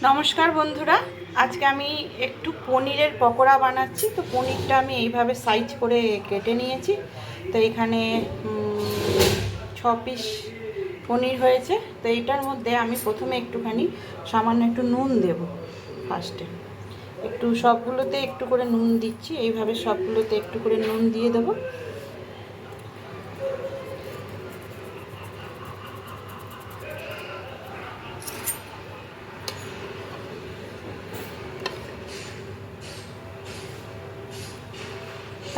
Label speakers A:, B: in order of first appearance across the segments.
A: নমস্কার বন্ধুরা, আজকে আমি একটু পনিরের পকোড়া বানাচ্ছি। তো পনিরটা আমি এইভাবে সাইজ করে কেটে নিয়েছি। তো এখানে 6 পিস পনির হয়েছে। তো এইটার মধ্যে আমি প্রথমে একটুখানি সামান্য একটু নুন দেব। ফার্স্টে একটু সবগুলোতে একটু করে নুন দিচ্ছি। এইভাবে সবগুলোতে একটু করে নুন দিয়ে দেবো।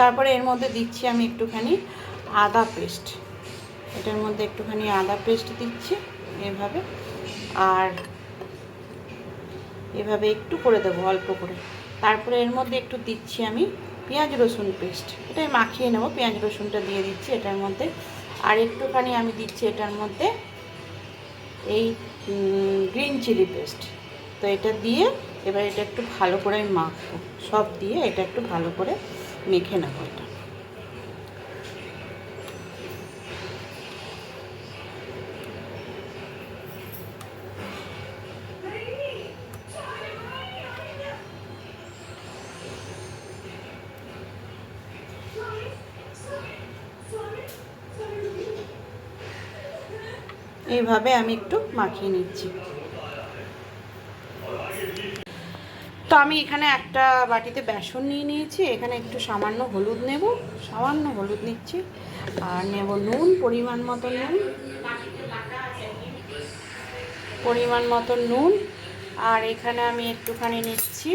A: তারপরে এর মধ্যে দিচ্ছি আমি একটুখানি আদা পেস্ট। এটার মধ্যে একটুখানি আদা পেস্ট দিচ্ছি এভাবে, আর এভাবে একটু করে দেবো অল্প করে। তারপরে এর মধ্যে একটু দিচ্ছি আমি পেঁয়াজ রসুন পেস্ট। এটাই মাখিয়ে নেব, পেঁয়াজ রসুনটা দিয়ে দিচ্ছি এটার মধ্যে। আর একটুখানি আমি দিচ্ছি এটার মধ্যে এই গ্রিন চিলি পেস্ট। তো এটা দিয়ে এবার এটা একটু ভালো করে আমি মাখবো। সব দিয়ে এটা একটু ভালো করে মেখে নেবো এটা। এইভাবে আমি একটু মাখিয়ে নিচ্ছি। তো আমি এখানে একটা বাটিতে বেসন নিয়ে নিয়েছি। এখানে একটু সামান্য হলুদ নেব, সামান্য হলুদ নিচ্ছি। আর নেব নুন, পরিমাণ মতো নুন, পরিমাণ মতো নুন। আর এখানে আমি একটুখানি নিচ্ছি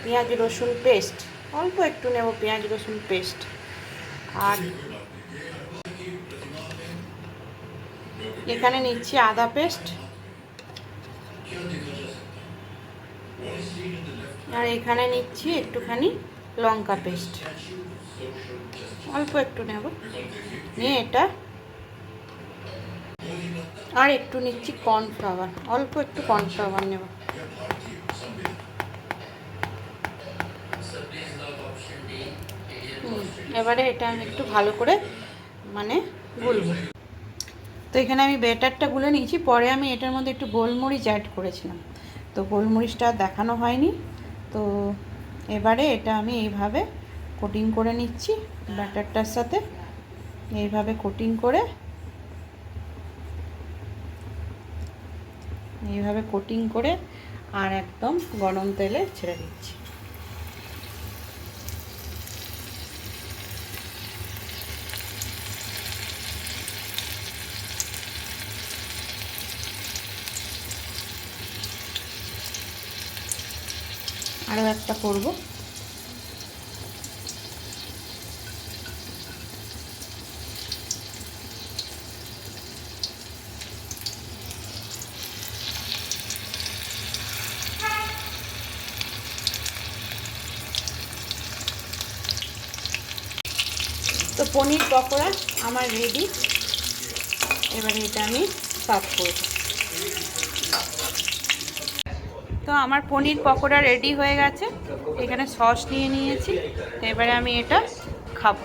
A: পেঁয়াজ রসুন পেস্ট, অল্প একটু নেব পেঁয়াজ রসুন পেস্ট। আর এখানে নিচ্ছি আদা পেস্ট। আর এখানে নিচ্ছি একটুখানি লঙ্কা পেস্ট, অল্প একটু নেব নিয়ে এটা। আর একটু নিচ্ছি কর্নফ্লাওয়ার, অল্প একটু কর্নফ্লাওয়ার নেব। এবারে এটা আমি একটু ভালো করে গুলবো। তো এখানে আমি ব্যাটারটা গুলে নিয়েছি। পরে আমি এটার মধ্যে একটু গোলমরিচ অ্যাড করেছিলাম, তো গোলমরিচটা দেখানো হয়নি। তো এবারে এটা আমি এইভাবে কোটিং করে নিচ্ছি ব্যাটারটার সাথে, এইভাবে কোটিং করে আর একদম গরম তেলে ছেড়ে দিচ্ছি। আরও একটা করব। তো পনির পকোড়া আমার রেডি। এবারে এটা আমি সার্ভ করব। তো আমার পনির পকোড়া রেডি হয়ে গেছে। এখানে সস নিয়ে নিয়েছি। এবারে আমি এটা খাবো।